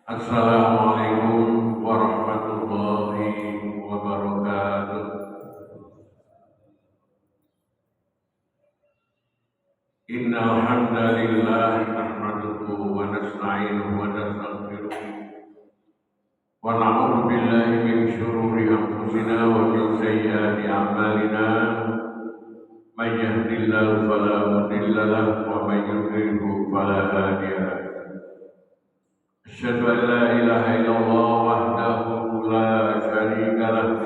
Assalamualaikum warahmatullahi wabarakatuh. Innal hamdalillah nahmaduhu wa nasta'inuhu wa nastaghfiruh wa na'udzu billahi min shururi anfusina wa min sayyiati a'malina. May yahdihillahu fala mudilla lahu wa may yudlilhu fala hadiya lahu. Asyhadu an la ilaha illallah wahdahu la syarika lahu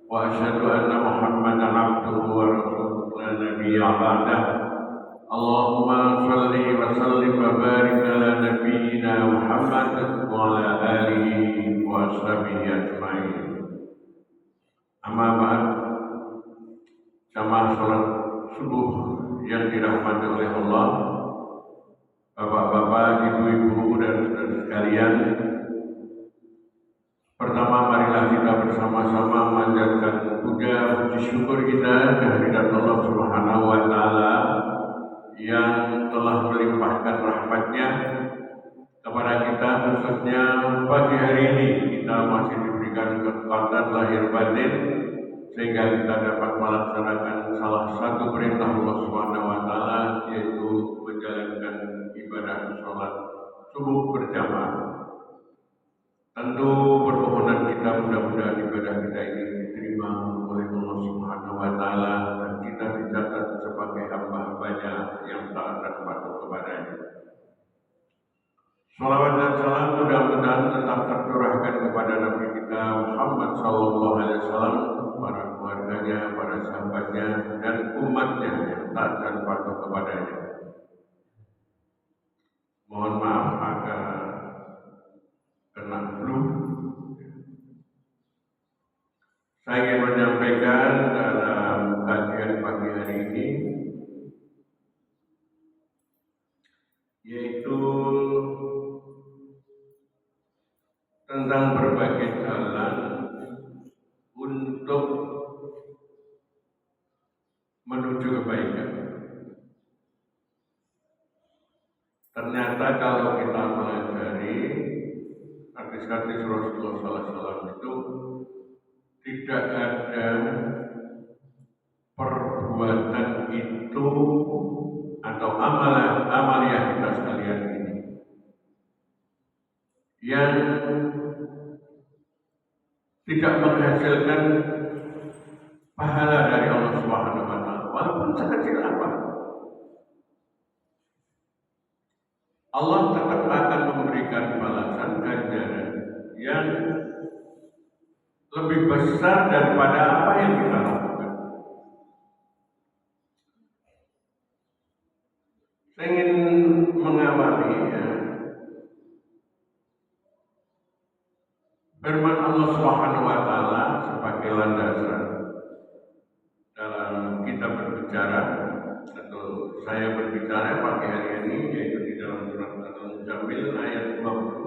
wa asyhadu anna Muhammadan abduhu wa rasuluhu la nabiyya ba'dah. Allahumma shalli wa sallim wa barik ala nabiyyina Muhammad wa ala alihi wa ashabihi ajmain. Amma ba'd. Jamaah salat subuh yang dirahmati oleh Allah, Bapak-bapak, ibu-ibu, dan saudara sekalian. Pertama, marilah kita bersama-sama memanjatkan puja puji syukur kita kehadirat Allah Subhanahu wa Ta'ala yang telah melimpahkan rahmat-Nya kepada kita, khususnya pagi hari ini kita masih diberikan kekuatan lahir batin sehingga kita dapat melaksanakan salah satu perintah Allah Subhanahu wa Ta'ala, yaitu menjalankan ibadah sholat subuh berjamaah. Tentu permohonan kita mudah-mudahan ibadah kita ini diterima oleh Allah Subhanahu wa Ta'ala dan kita dicatat sebagai hamba-hambanya yang taat dan patuh kepadanya. Salawat dan salam mudah-mudahan tetap tercurahkan kepada Nabi kita Muhammad sallallahu alaihi wasallam, para keluarganya, para sahabatnya, dan umatnya yang taat dan patuh kepadanya. Mohon maaf agak kena flu. Saya ingin menyampaikan dalam kajian pagi hari ini, yaitu tentang berbagai jalan untuk menuju kebaikan. Ternyata kalau kita pelajari hadis-hadis Rasulullah SAW itu tidak ada perbuatan itu atau amaliyah kita sekalian ini yang tidak menghasilkan pahala dari Allah Subhanahu wa Ta'ala, walaupun sekecil apa. Allah tetap akan memberikan balasan ganjaran yang lebih besar daripada apa yang kita lakukan. Saya ingin mengawali firman Allah Subhanahu wa Ta'ala sebagai landasan dalam kita berbicara atau saya berbicara pagi hari ini, yaitu di dalam surat Al-Muzammil ayat 20.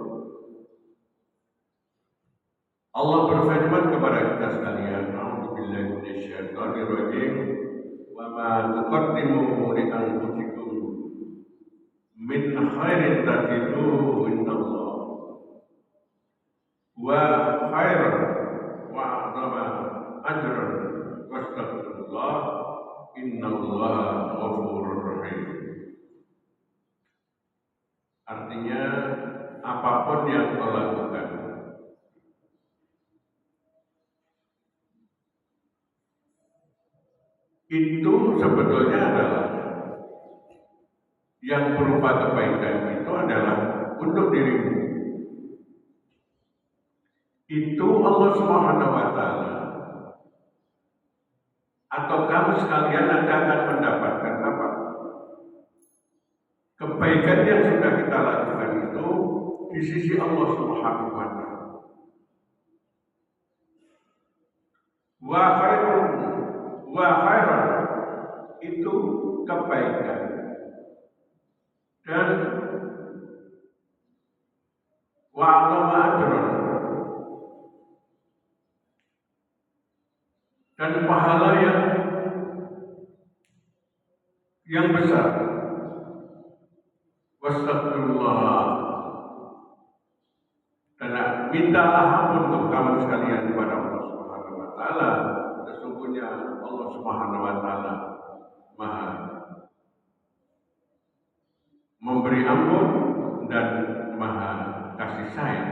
Allah berfirman kepada kita sekalian, a'udzubillahi minasyaitonir rajim, wa ma tuqaddimu li anfusikum min khairin tajiduhu indallah wa khairan wa 'azama ajran wastaghfirullah innallaha ghafurur rahim. Artinya, apapun yang kau lakukan, itu sebetulnya adalah yang berupa kebaikan, itu adalah untuk dirimu. Itu Allah Subhanahu wa Ta'ala atau kamu sekalian akan mendapatkan apa? Kebaikan yang sudah kita lakukan itu di sisi Allah Subhanahu wa Ta'ala. Wa khairan itu kebaikan, dan wa 'azama ajran dan pahala yang besar. Wastaghfirullah mintalah ampun untuk kamu sekalian kepada Allah Subhanahu wa taala. Sesungguhnya Allah Subhanahu wa taala Maha memberi ampun dan Maha kasih sayang.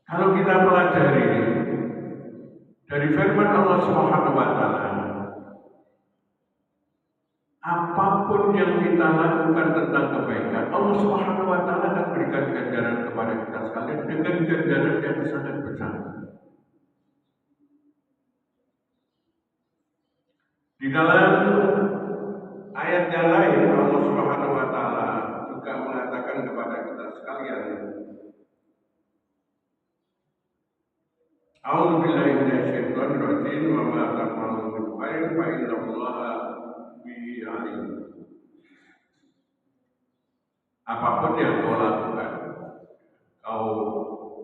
Kalau kita pelajari dari firman Allah Subhanahu wa taala, apapun yang kita lakukan tentang kebaikan, Allah Subhanahu wa taala akan berikan ganjaran kepada kita sekalian dengan ganjaran yang sangat besar. Di dalam ayat yang lain Allah Subhanahu wa taala juga mengatakan kepada kita sekalian, A'udzu billahi minasyaitonir rajim wa ma taf'alu min khairin fa innallaha bihi alim. Apapun yang kau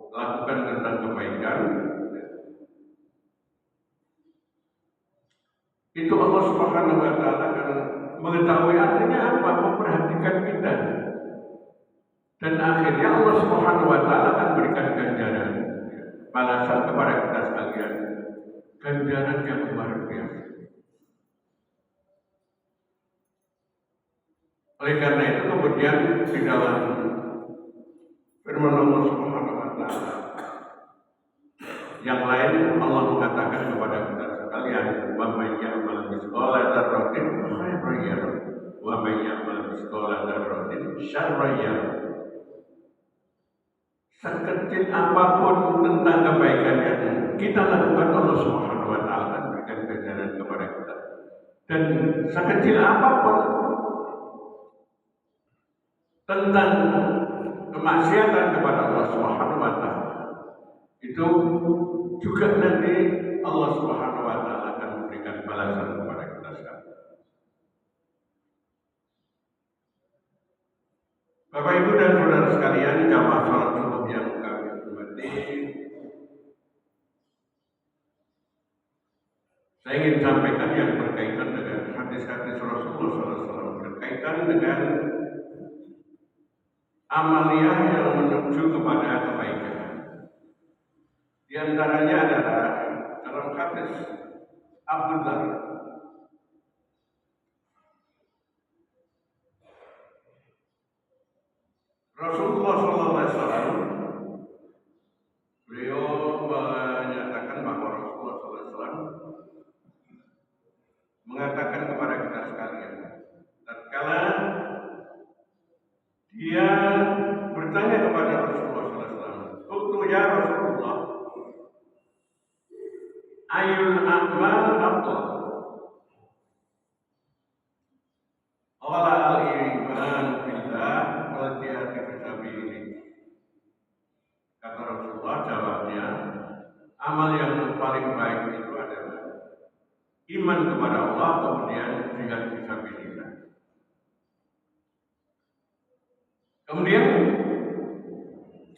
lakukan tentang kebaikan, itu Allah Subhanahu wa taala akan mengetahui. Artinya apa? Memperhatikan kita. Dan akhirnya Allah Subhanahu wa taala akan berikan ganjaran, balasan kepada kita sekalian, ganjaran yang luar biasa. Oleh karena itu kemudian di dalam firman Allah Subhanahu wa taala yang lain Allah mengatakan kepada kita sekalian, wa may ya'mal mithqala dzarratin khairan yarah wa may ya'mal mithqala dzarratin syarran yarah. Sekecil apapun tentang kebaikan yang kita lakukan, Allah Subhanahu wa taala akan berikan ganjaran kepada kita. Dan sekecil apapun tentang kemaksiatan kepada Allah Subhanahu wa taala, itu juga nanti Allah Subhanahu wa taala akan memberikan balasan kepada kita sekalian. Bapak Ibu dan saudara sekalian, jamaah salat subuh yang kami hormati, saya ingin sampaikan yang berkaitan dengan hadis-hadis Rasulullah SAW, berkaitan dengan amaliyah yang menuju kepada kebaikan. Di antaranya adalah dalam hadis Abu Dzar, Rasulullah SAW, beliau menyatakan bahwa Rasulullah SAW mengatakan kepada kita sekalian, tatkala dia bertanya kepada Rasulullah SAW, "Qultu ya Rasulullah, ayul a'mal afdal?" Qala al-iman billah wal jihad fi sabilillah. Kata Rasulullah, jawabnya, amal yang paling baik itu adalah iman kepada Allah, kemudian jihad fi sabilillah. Kemudian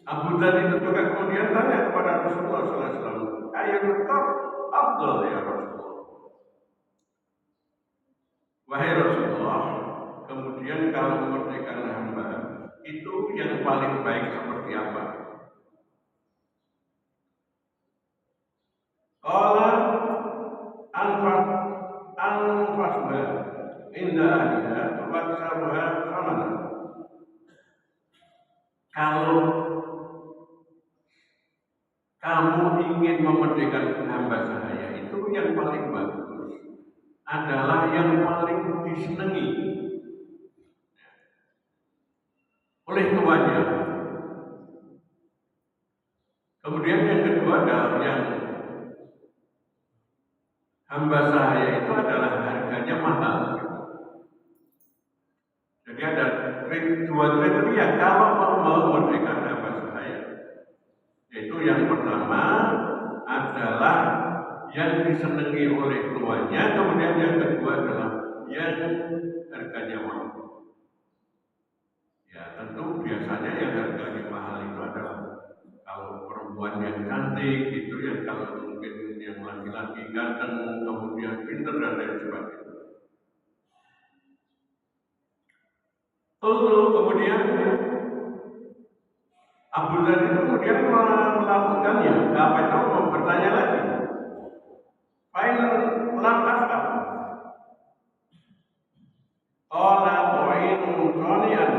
Abu Dzar itu juga kemudian tanya kepada Rasulullah SAW, ayul qab afdal ya Rasulullah. Wahai Rasulullah, kemudian kalau memerdekakan hamba itu yang paling baik seperti apa? Qala anfasba inda ahliha wa aksaruha samana. Kalau kamu ingin memerdekakan hamba sahaya, itu yang paling bagus adalah yang paling disenangi oleh tuannya. Kemudian yang kedua adalah yang hamba sahaya itu adalah harganya mahal. Jadi ada dua kriteria kalau mau memerdekakan hamba sahaya, yaitu yang pertama adalah yang disenangi oleh tuannya, kemudian yang kedua adalah yang harganya mahal. Ya tentu biasanya yang harganya mahal itu adalah kalau perempuan yang cantik, itu yang kalau mungkin yang laki-laki ganteng, kemudian pintar dan lain sebagainya. Kemudian Abu Dhar itu kemudian melakukannya. Apa itu mau bertanya lagi? Fa'in lam af'al. Qala tu'inu qani'an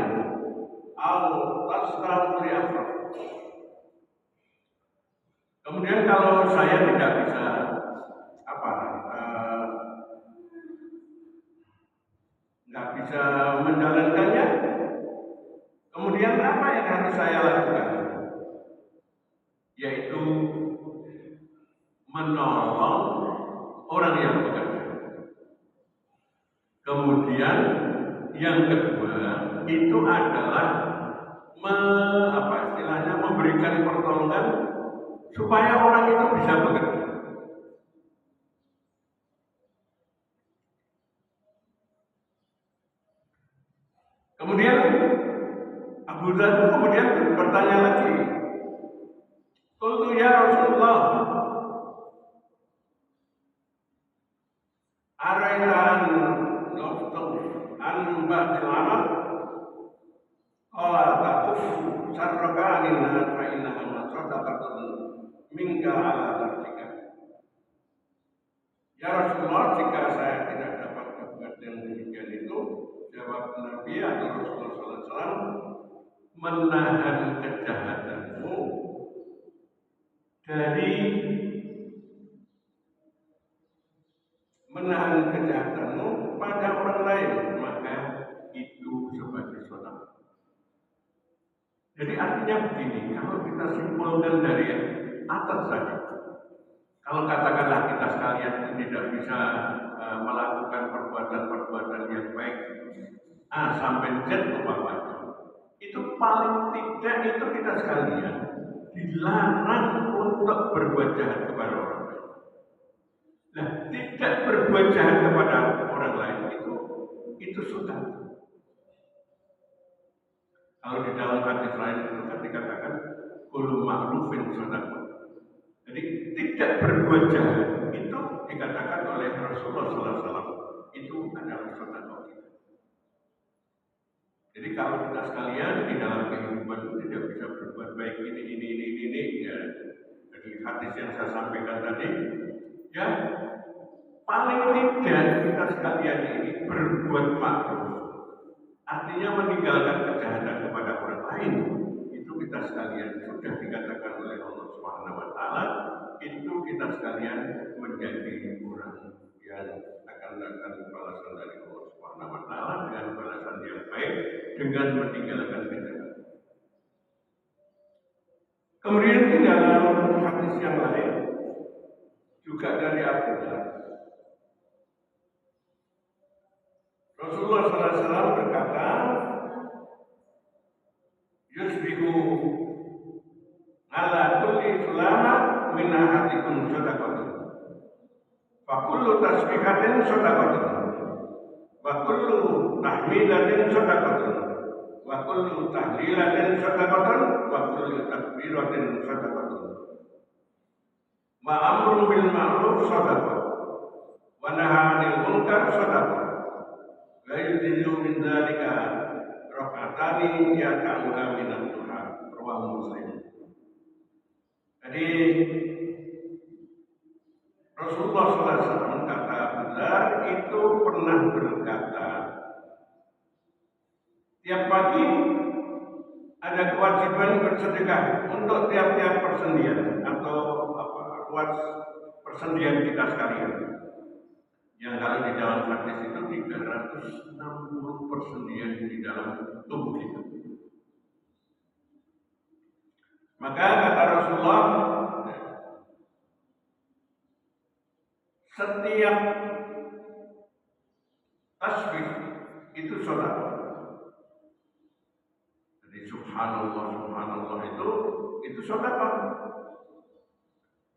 au tasdamu li afraq. Kemudian kalau saya tidak bisa nggak bisa menjalankannya, kemudian apa yang harus saya lakukan? Yaitu menolong orang yang bekerja. Kemudian yang kedua itu adalah memberikan pertolongan supaya orang itu bisa bekerja. Kemudian Abu Dhar kemudian bertanya lagi, "Qultu ya Rasulullah, araitan naftu an ba'dil amal qala taquffu sarraka anin nas fa innaha sadaqatun minka ala nafsika." Ya Rasulullah, jika saya tidak dapat berbuat yang demikian itu, jawab Nabi atau Rasulullah SAW, menahan kejahatanmu dari pada orang lain, maka itu sebagai sedekah. Jadi artinya begini, kalau kita simpulkan dari atas saja, kalau katakanlah kita sekalian tidak bisa melakukan perbuatan-perbuatan yang baik A sampai Z umpamanya, itu paling tidak itu kita sekalian dilarang untuk berbuat jahat kepada orang lain. Nah, tidak berbuat jahat kepada orang lain itu sudah. Kalau di dalam hadis lain itu kan dikatakan kullu ma'rufin sadaqah. Jadi tidak berbuat jahat itu dikatakan oleh Rasulullah SAW itu adalah sedekah kita. Jadi kalau kita sekalian di dalam kehidupan tidak bisa berbuat baik ini ya. Jadi hadis yang saya sampaikan tadi ya, paling tidak kita sekalian ini berbuat makruh, artinya meninggalkan kejahatan kepada orang lain. Itu kita sekalian sudah dikatakan oleh Allah Subhanahu wa taala, itu kita sekalian menjadi orang yang akan mendapatkan balasan dari Allah Subhanahu wa taala dengan balasan yang baik dengan meninggalkan kejahatan. Kemudian di dalam hadis yang lain juga dari Abu Dhar, Rasulullah SAW berkata, "Yusbihu ala kulli sulama min ahadikum sadaqatun. Fa kullu tasbihatin sadaqatun. Wa kullu tahmidatin sadaqatun. Wa kullu tahlilatin sadaqatun. Wa kullu takbiratin sadaqatun. Wa amrun bil ma'ruf sadaqah. Wa nahy 'anil munkar sadaqah. La yudillu min dzalika raka'atani yaqa'uha minat Tuhan." Rawahu Muslim. Jadi Rasulullah SAW kata benar itu pernah berkata, tiap pagi ada kewajiban bersedekah untuk tiap-tiap persendian atau ruas persendian kita sekalian. Yang kalau di dalam hadis itu 360 persendian di dalam tubuh kita. Maka kata Rasulullah, setiap tasbih itu sedekah. Jadi subhanallah itu sedekah.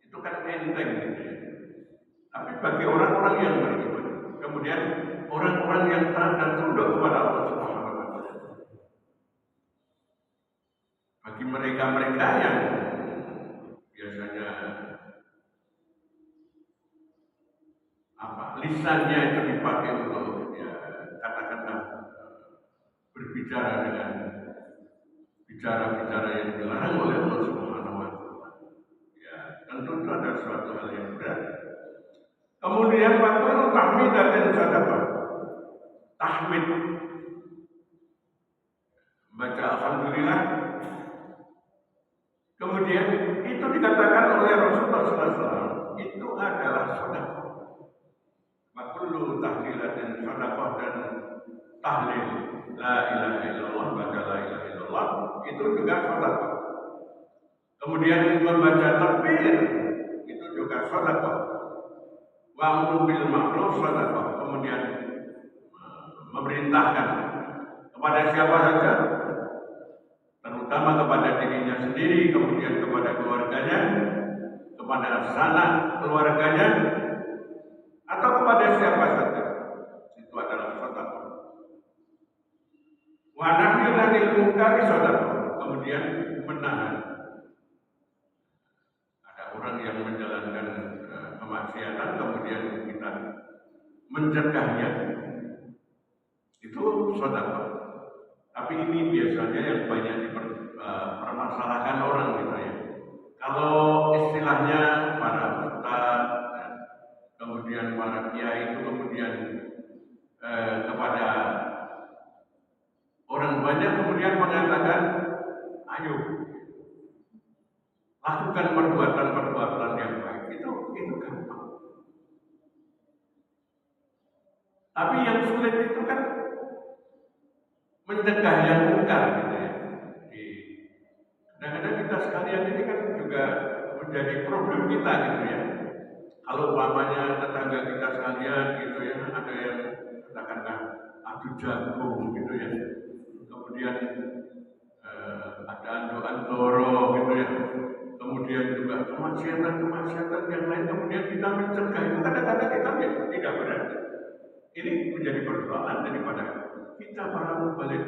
Itu kan enteng gitu ya. Tapi bagi orang-orang yang beriman, kemudian orang-orang yang taat dan tunduk kepada Allah Subhanahu wa taala. Bagi mereka-mereka yang biasanya lisannya itu dipakai untuk ya katakanlah berbicara dengan bicara-bicara yang dilarang oleh Allah Subhanahu wa taala. Ya, tentu itu ada suatu hal yang berat. Kemudian waktu tahmid dan sadaqah. Tahmid, baca alhamdulillah. Kemudian itu dikatakan oleh Rasulullah SAW itu adalah sedekah. Makullu tahlilatin sedekah dan tahlil la ilaha illallah, baca la ilaha illallah itu juga sedekah. Kemudian membaca takbir itu juga sedekah. Wa amru bil ma'ruf sedekah. Kemudian memerintahkan kepada siapa saja, terutama kepada dirinya sendiri, kemudian kepada keluarganya, kepada sanak keluarganya, atau kepada siapa saja, itu adalah sedekah. Wa nahyu 'anil munkari sedekah. Kemudian menahan. Ada orang yang menjalankan kemaksiatan, kemudian kita mencegahnya, itu sedekah. Tapi ini biasanya yang banyak dipermasalahkan orang gitu ya. Kalau istilahnya para ustaz, kemudian para kiai itu kemudian kepada orang banyak kemudian mengatakan, ayo lakukan perbuatan-perbuatan yang baik. Itu gampang. Tapi yang sulit itu kan mencegah yang mungkar gitu ya. Kadang-kadang kita sekalian ini kan juga menjadi problem kita gitu ya. Kalau umpamanya tetangga kita sekalian gitu ya, ada yang katakanlah adu jagung gitu ya. Kemudian ada ando-andoro gitu ya. Kemudian juga kemaksiatan yang lain, kemudian kita mencegah itu kadang-kadang kita tidak berani. Ini menjadi persoalan daripada kita para mubalik.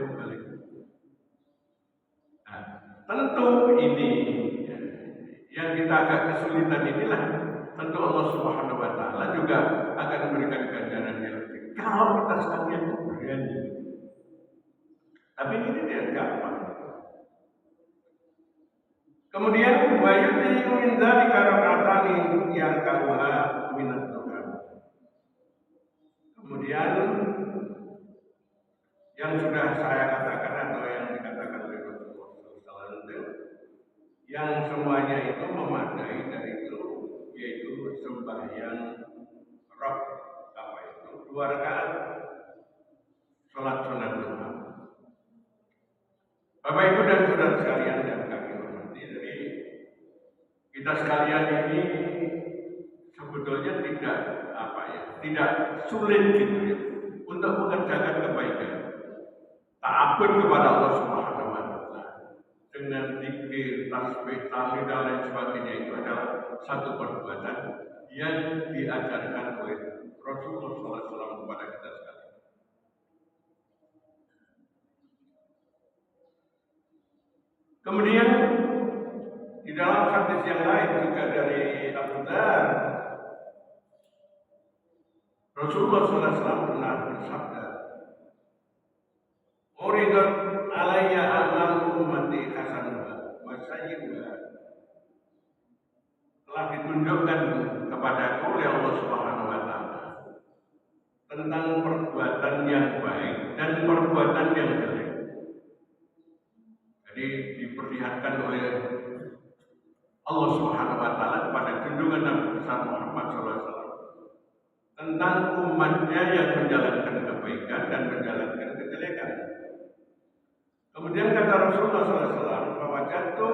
Nah, tentu ini yang kita agak kesulitan inilah, tentu Allah Subhanahu wa taala juga akan memberikan ganjaran yang lebih kalau kita sekalian berani. Tapi ini tidak gampang. Kemudian wa yu'minu min dzalika rak'atani yang kauha minat Tuhan. Kemudian yang sudah saya katakan atau yang dikatakan oleh Rasulullah SAW, yang semuanya itu memadai dari itu, yaitu sembahyang rok apa itu 2 rakaat sholat sunat duha. Bapak Ibu dan saudara sekalian yang kami hormati, jadi kita sekalian ini sebetulnya tidak sulit gitu ya untuk mengerjakan kebaikan. Ta'abbud kepada Allah Subhanahu wa taala dengan zikir, tasbih, tahlil dan lain sebagainya itu adalah satu perbuatan yang diajarkan oleh Rasulullah SAW kepada kita sekalian. Kemudian di dalam hadis yang lain juga dari Abu Dzar, Rasulullah SAW pernah bersabda, "Uridat alayya amal ummati hasanah wa sayyi'ah." Telah ditunjukkan kepadaku oleh Allah Subhanahu wa taala tentang perbuatan yang baik dan perbuatan yang jelek. Jadi diperlihatkan oleh Allah Subhanahu wa taala kepada junjungan Nabi besar Muhammad SAW tentang umatnya yang menjalankan kebaikan dan menjalankan kejelekan. Kemudian kata Rasulullah SAW, "Fawajadtu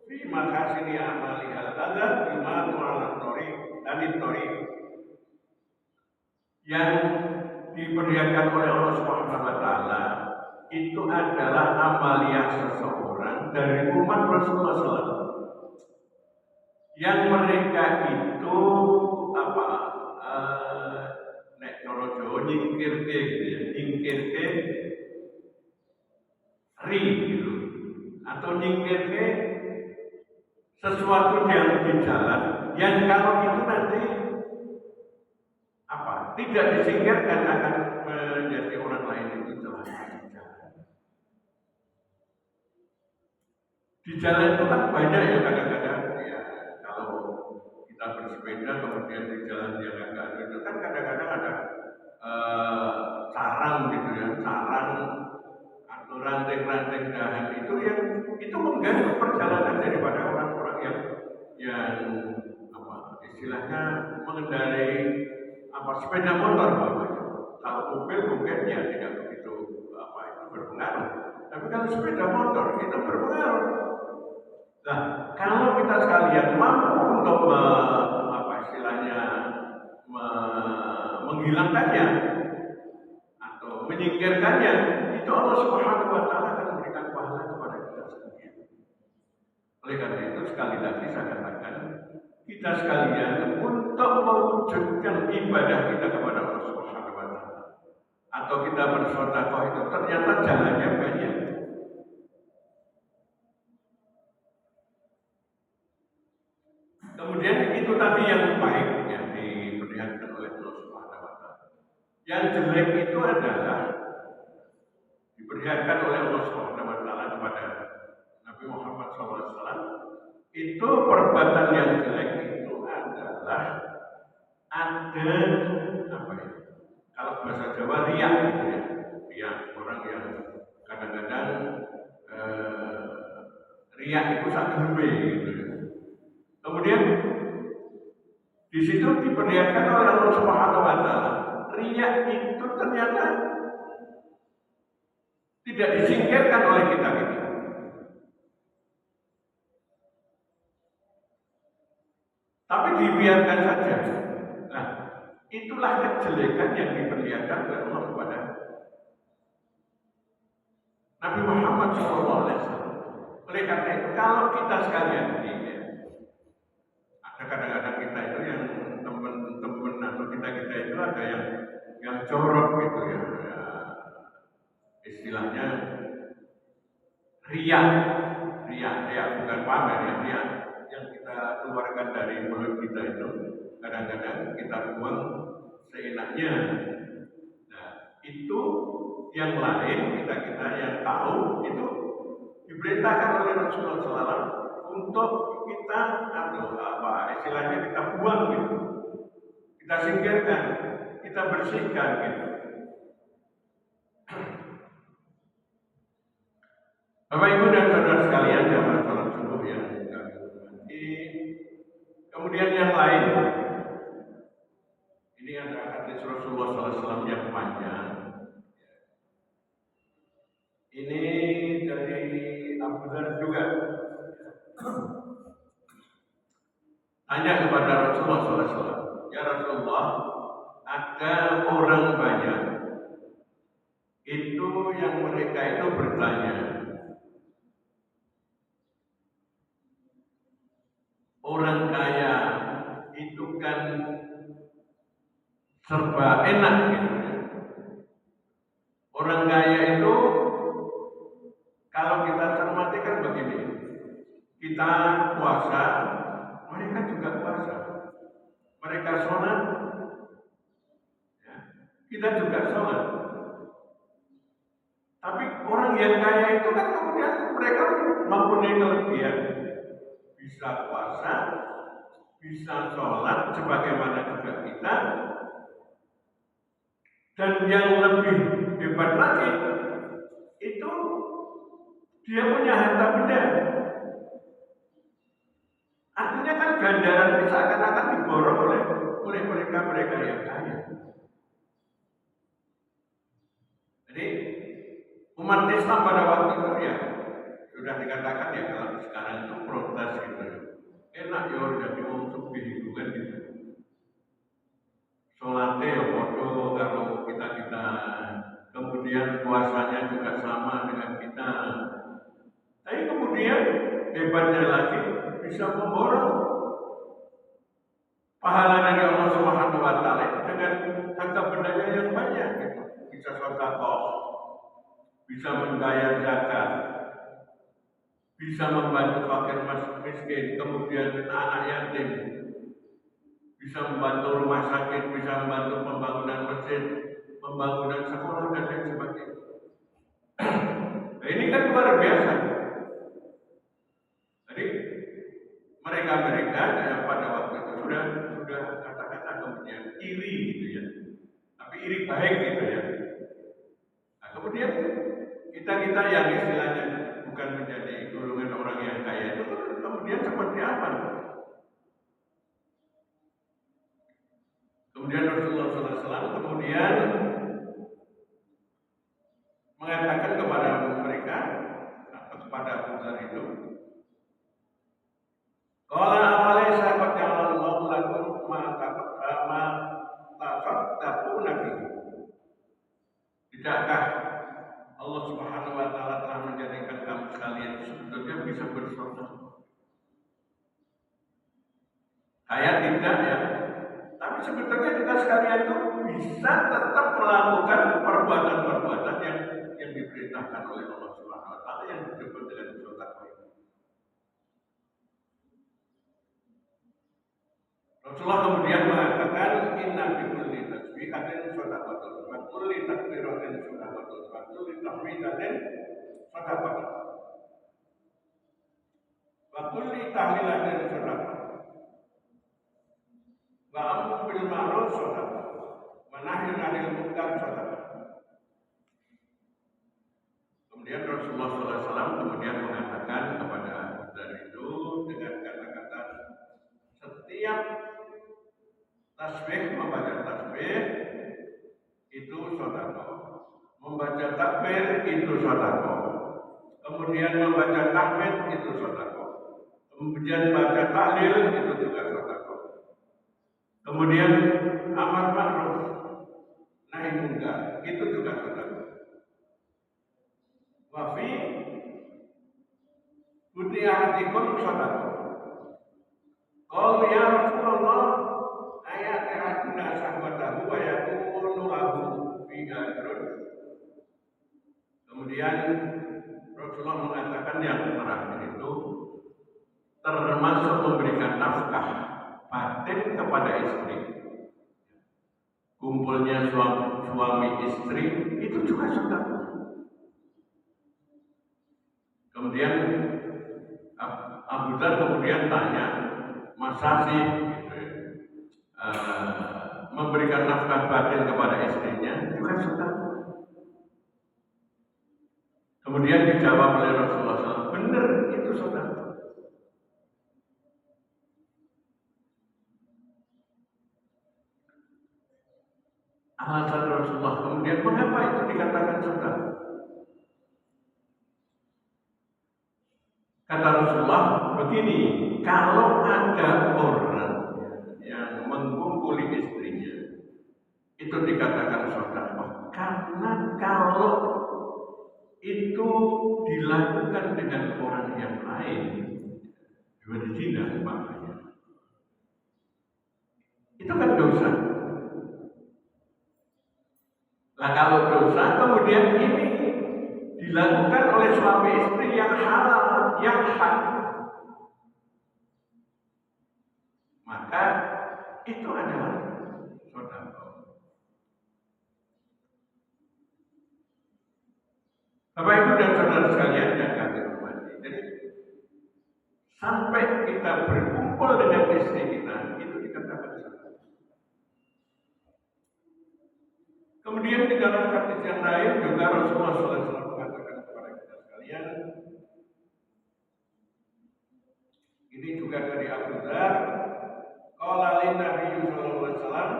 fi makasini amali al-adha bima tu'ala tori dan tori." Yang diperlihatkan oleh Allah Subhanahu wa taala itu adalah amalia seseorang dari umat Rasulullah SAW yang mereka itu nek cara Jawa nyingkirke gitu ya, nyingkirke ri gitu, atau nyingkirke sesuatu yang di jalan yang kalau itu nanti tidak disingkirkan akan menjadi orang lain itu celaka di jalan. Di jalan itu kan banyak ya kadang-kadang ya, kalau kita bersepeda kemudian di jalan yang agak itu kan kadang-kadang ada sarang gitu ya, sarang atau ranting-ranting dahan itu yang itu mengganggu perjalanan daripada orang-orang yang apa istilahnya mengendarai apa sepeda motor bapaknya. Kalau mobil mungkin ya tidak begitu apa itu berpengaruh, tapi kalau sepeda motor itu berpengaruh. Nah, kalau kita sekalian mampu untuk apa istilahnya menghilangkannya atau menyingkirkannya, itu Allah Subhanahu wa taala akan memberikan pahala kepada kita sekalian. Oleh karena itu sekali lagi saya katakan kita sekalian untuk mewujudkan ibadah kita kepada Allah Subhanahu wa taala atau kita bersedekah itu ternyata jalannya banyak. Kemudian itu tadi yang baik yang diperlihatkan oleh Allah Subhanahu wa taala. Yang jelek itu adalah diperlihatkan oleh Allah Subhanahu wa taala kepada Nabi Muhammad SAW. Itu perbuatan yang jelek itu adalah ada apa ya? Kalau bahasa Jawa riak gitu ya. Riak orang yang kadang-kadang riak itu sakit gitu ya. Kemudian di situ diperlihatkan oleh Allah Subhanahu wa taala, riya itu ternyata tidak disingkirkan oleh kita. Tapi dibiarkan saja. Nah, itulah kejelekan yang diperlihatkan oleh Allah kepada Nabi Muhammad SAW. Oleh karena itu, kalau kita sekalian ini, ada kadang-kadang kita itu yang teman-teman atau kita itu ada yang jorok gitu ya, istilahnya riya bukan pamer ya, riya yang kita keluarkan dari mulut kita itu kadang-kadang kita buang seenaknya. Nah, itu yang lain kita yang tahu itu diperintahkan oleh Rasulullah SAW untuk kita atau apa istilahnya kita buang gitu, kita singkirkan, kita bersihkan gitu. Bapak Ibu dan saudara sekalian jamaah salat subuh yang kami hormati. Kemudian yang lain, ini ada hadis Rasulullah SAW yang panjang. Ini dari Abu Dzar juga. Tanya kepada Rasulullah SAW, ya Rasulullah, ada orang banyak itu yang mereka itu bertanya, orang kaya itu kan serba enak gitu ya. Orang kaya itu kalau kita cermati kan begini, kita puasa, mereka juga puasa, mereka sholat, ya, kita juga sholat. Tapi orang yang kaya itu kan kemudian mereka mempunyai kelebihan, bisa puasa, bisa sholat, sebagaimana juga kita. Dan yang lebih hebat lagi, itu dia punya harta benda. Artinya kan ganjaran seakan-akan diborong oleh mereka yang kaya. Jadi umat Islam pada waktu itu ya sudah dikatakan ya kalau sekarang itu protes gitu. Enak ya jadi orang sugih itu kan gitu. Sholatnya ya bodoh kalau kita kemudian puasanya juga sama dengan kita. Tapi kemudian hebatnya lagi bisa memborong pahala dari Allah Subhanahu wa taala dengan harta bendanya yang banyak gitu. Bisa sedekah, bisa membayar zakat, bisa membantu fakir miskin, kemudian anak yatim, bisa membantu rumah sakit, bisa membantu pembangunan masjid, pembangunan sekolah dan lain sebagainya. Nah, ini kan luar biasa. mereka pada waktu itu sudah katakanlah kemudian iri gitu ya, tapi iri baik gitu ya. Nah, kemudian kita yang istilahnya bukan menjadi golongan orang yang kaya itu kemudian seperti apa? Kemudian Rasulullah SAW kemudian mengatakan kepada mereka atau kepada Abu Dzar itu, qala awalaysa qad ja'alallahu lakum ma tasaddaquna bihi. Tidakkah Allah Subhanahu wa taala telah menjadikan kamu sekalian sebetulnya bisa bersedekah? Saya tidak ya. Tapi sebetulnya kita sekalian itu bisa tetap melakukan perbuatan-perbuatan yang diperintahkan oleh Allah Subhanahu wa taala yang disebut dengan sedekah. Rasulullah kemudian mengatakan inna fi kulli tasbihatin shadaqatun wa kulli takbiratin shadaqatun wa kulli tahmidatin shadaqatun wa kulli tahlilatin shadaqatun wa amrun bil ma'ruf shadaqatun wa nahyun 'anil munkar shadaqatun. Kemudian Rasulullah SAW kemudian mengatakan kepada Abu Dzar itu dengan kata-kata, setiap tasbih, membaca tasbih itu sedekah, membaca takbir itu sedekah, kemudian membaca tahmid itu sedekah, kemudian baca tahlil itu juga sedekah, kemudian amar ma'ruf nahi munkar itu juga sedekah. Wa fi buti ahadikum sedekah. Qalu ya Rasulullah ayat ahaduna sahbatahu wa yakunu lahu fi ajrun. Kemudian Rasulullah mengatakan yang terakhir itu termasuk memberikan nafkah batin kepada istri. Kumpulnya suami istri itu juga sedekah. Kemudian Abu Dzar kemudian tanya, masa sih memberikan nafkah batin kepada istrinya juga sedekah? Kemudian dijawab oleh Rasulullah SAW, benar itu sedekah. Alasan Rasulullah kemudian mengapa itu dikatakan sedekah? Kata Rasulullah begini, kalau ada orang yang mengumpuli istrinya itu dikatakan sedekah karena kalau itu dilakukan dengan orang yang lain berzina maknanya itu kan dosa. Nah kalau dosa kemudian ini dilakukan oleh suami istri yang halal, yang hak, maka itu adalah sedekah. Bapak Ibu dan saudara sekalian yang kami hormati, jadi sampai kita berkumpul dengan istri kita itu dikatakan sedekah. Kemudian di dalam hadis yang lain juga Rasulullah SAW mengatakan kepada kita sekalian, ini juga dari Abu Dzar, qala lin Nabi sallallahu alaihi wasallam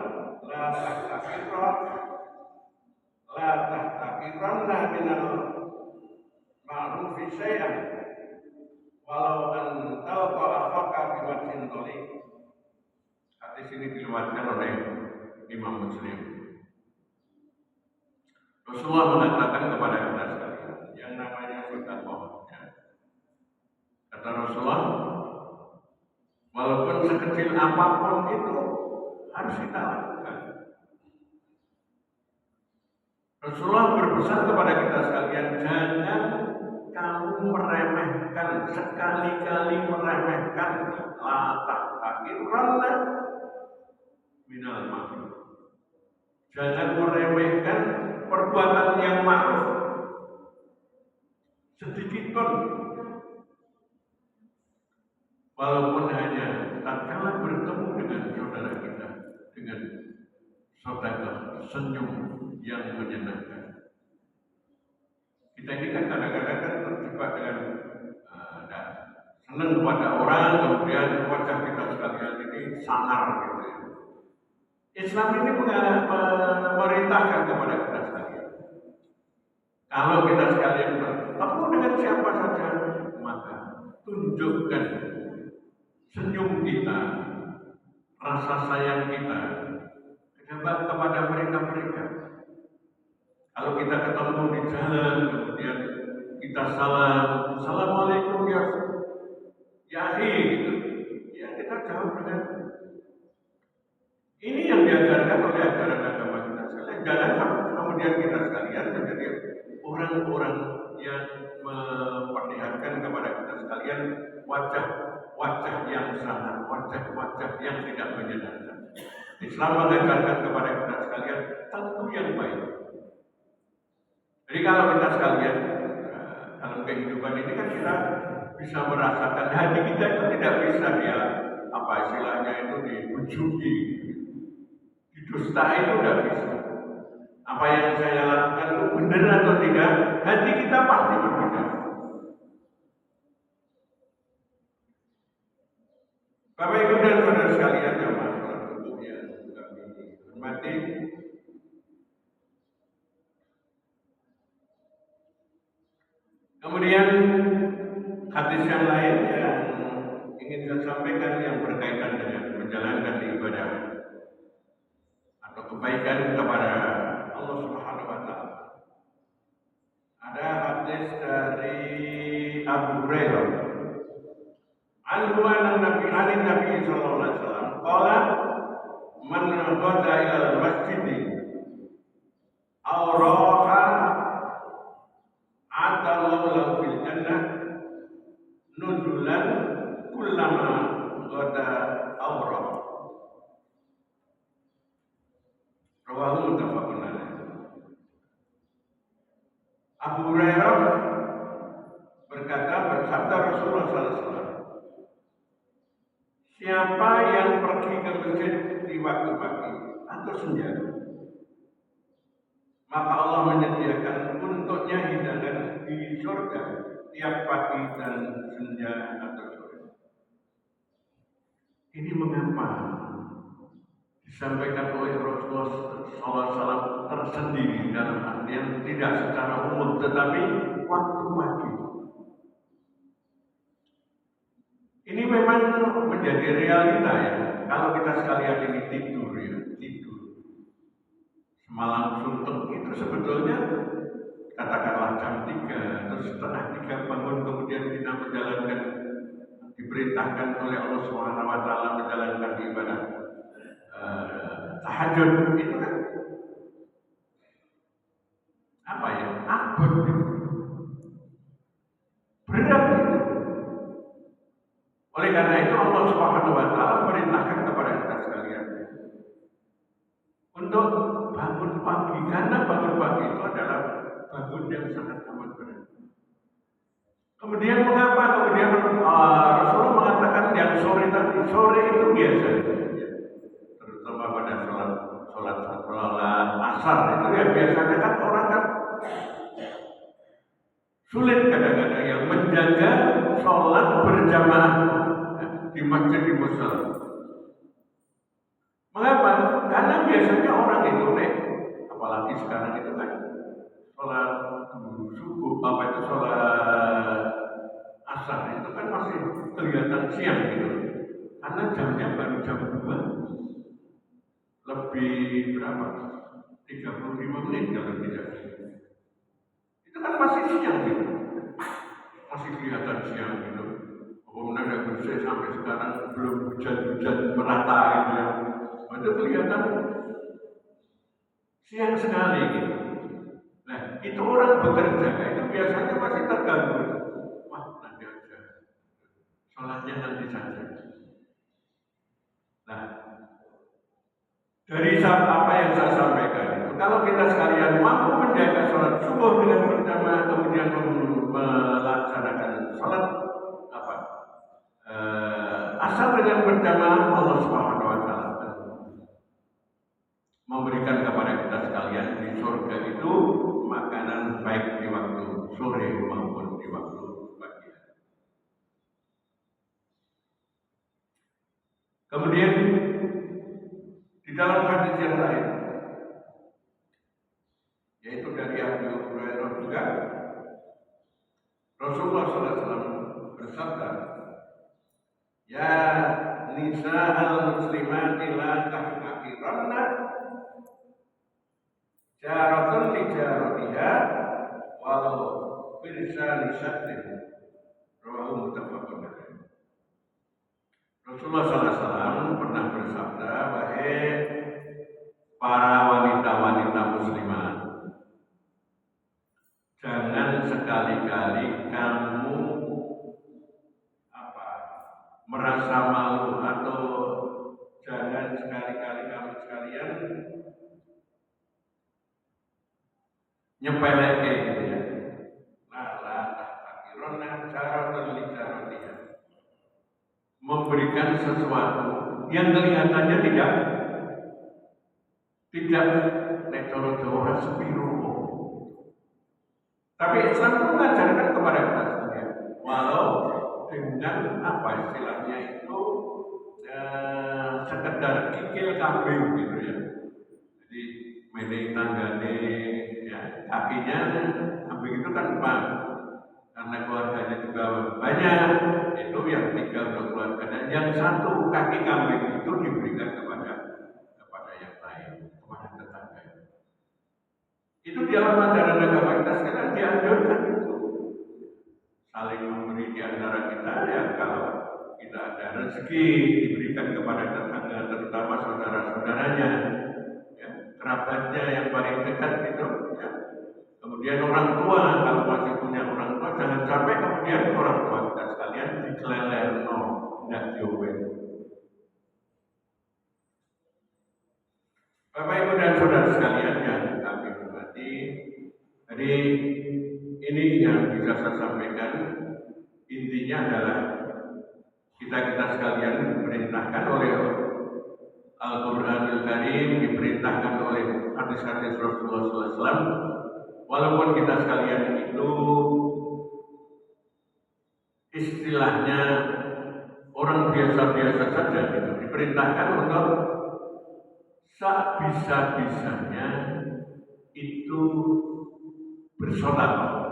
la tahtaqiranna minal ma'rufi syai'an walau an talqa akhaka bi wajhin thaliq. Hadis ini diriwayatkan oleh Imam Muslim. Rasulullah mengatakan kepada kita sekalian yang namanya sedekah. Kata Rasulullah, walaupun sekecil apapun itu harus kita lakukan. Rasulullah berpesan kepada kita sekalian, jangan kamu meremehkan, sekali-kali meremehkan la tahtaqiranna minal ma'ruf. Jangan meremehkan perbuatan yang ma'ruf sedikit pun, walaupun hanya dengan sedekah, senyum yang menyenangkan. Kita ini kan kadang-kadang kan terjebak dengan senang kepada orang, kemudian wajah kita sekalian ini sangar gitu ya. Islam ini memerintahkan kepada kita sekalian. Kalau kita sekalian bertemu dengan siapa saja, maka tunjukkan senyum kita, rasa sayang kita kepada mereka-mereka. Kalau kita ketemu di jalan, kemudian kita salam, assalamualaikum ya akhi, gitu. Ya kita jawab dengan ini yang diajarkan oleh ajaran agama kita sekalian. Jangan kemudian kita sekalian menjadi orang-orang yang memperlihatkan kepada kita sekalian wajah yang sangat, wajah yang tidak menyenangkan. Islam mengajarkan kepada kita sekalian tentu yang baik. Jadi kalau kita sekalian dalam kehidupan ini kan kita bisa merasakan hati kita itu tidak bisa dia apa istilahnya itu dibujuki, didustai itu tidak bisa. Apa yang saya lakukan itu benar atau tidak, hati kita pasti berbeda. Bapak Ibu dan saudara sekalian yang masalah tubuh yang kami hormati, kemudian hadis yang lain yang ingin saya sampaikan yang berkaitan dengan menjalankan ibadah atau kebaikan kepada Allah Subhanahu wa taala. Ada hadis dari Abu Hurairah. Anhu Nabi sallallahu alaihi wasallam qala man ghada ila al-masjid aw raha atallahu lahu fil jannah nuzulan kullama ghada aw raha. Rawahu muttafaqun alaih. Abu Hurairah berkata, bersabda Rasulullah SAW, siapa yang pergi ke masjid di waktu pagi atau senja, maka Allah menyediakan untuknya hidangan di surga tiap pagi dan senja atau sore. Ini mengapa disampaikan oleh Rasulullah SAW tersendiri dalam artian tidak secara umum, tetapi waktu pagi. Ini memang menjadi realita ya. Kalau kita sekalian ini tidur semalam suntuk itu sebetulnya katakanlah jam 3 atau setengah 3 bangun, kemudian kita menjalankan, diperintahkan oleh Allah Subhanahu wa taala menjalankan ibadah tahajud, itu kan apa ya, abot gitu, berat gitu. Oleh karena itu Allah Subhanahu wa taala merintahkan kepada kita sekalian untuk bangun pagi, karena bangun pagi itu adalah bangun yang sangat amat berat. Kemudian mengapa Rasulullah mengatakan yang sore tadi, sore itu biasa, terutama pada sholat asar itu ya biasanya kan orang kan sulit kadang-kadang yang menjaga sholat berjamaah di masjid, di musala. Mengapa? Karena biasanya orang itu apalagi sekarang itu kan sholat subuh, sholat asar itu kan masih kelihatan siang gitu. Karena jamnya baru jam 2 lebih berapa? 35 menit kalau tidak. Itu kan masih siang gitu. Masih kelihatan siang gitu. Kemudian ada bersih sampai sekarang belum hujan-hujan merata gitu ya. Itu kelihatan siang sekali gitu. Nah, itu orang bekerja itu biasanya masih terganggu. Wah, nanti aja. Sholatnya nanti saja. Nah, dari apa yang saya sampaikan itu, kalau kita sekalian mampu menjaga sholat subuh dengan berjamaah, kemudian melaksanakan sholat asar dengan berjamaah, Allah Subhanahu wa taala Kemudian di dalam hadis yang lain, yaitu dari Abu Hurairah juga, Rasulullah SAW bersabda, "Ya nisa al-muslimati la tahqiranna jaratun li jaratiha walau bilisani syadrin." Rawahu muttafaqun alaih. Rasulullah SAW pernah bersabda, "Wahai para wanita-wanita muslimat, jangan sekali-kali kamu merasa malu, atau jangan sekali-kali kamu sekalian nyepeleke gitu ya. La tahqironna jaratan li jaratiha." Memberikan sesuatu yang kelihatannya tidak necoro-coro sepiru. Tapi Islam mengajarkan kepada kita sekalian, walau dengan istilahnya itu sekedar kikil kambing gitu ya. Jadi meneng tanggane ya, kakinya kambing itu kan empat, karena keluarganya juga banyak, itu yang tinggal untuk keluarganya. Yang satu kaki kambing itu diberikan kepada yang lain, kepada tetangga. Itu di dalam ajaran agama kita sekarang dianjurkan itu. Saling memberi di antara kita ya, kalau kita ada rezeki diberikan kepada tetangga, terutama saudara-saudaranya, ya, kerabatnya yang paling dekat gitu ya. Kemudian orang tua, kalau masih punya orang tua, jangan sampai kemudian orang tua kita sekalian dikeleleno, tidak diobel. Bapak Ibu dan Saudara sekalian yang kami hormati, jadi ini yang bisa saya sampaikan, intinya adalah kita sekalian diperintahkan oleh Al-Quranul Karim, diperintahkan oleh hadis-hadis Rasulullah SAW. Walaupun kita sekalian itu istilahnya orang biasa-biasa saja, gitu, diperintahkan untuk sebisa-bisanya itu bersedekah.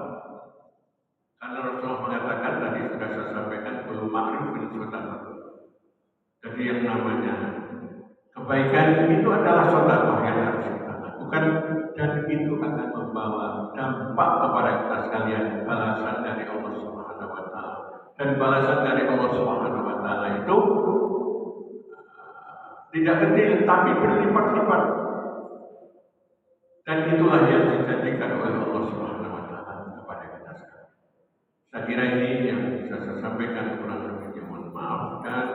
Karena Rasulullah mengatakan, tadi sudah saya sampaikan, belum ma'ruf bin sedekah. Jadi yang namanya kebaikan itu adalah sedekah yang harus kita lakukan, dan itu akan membawa dampak kepada kita sekalian balasan dari Allah Subhanahu wa taala. Dan balasan dari Allah Subhanahu wa taala itu tidak kecil tapi berlipat-lipat. Dan itulah yang dijanjikan oleh Allah Subhanahu wa taala kepada kita sekalian. Saya kira ini yang bisa saya sampaikan, kurang lebihnya mohon maaf, dan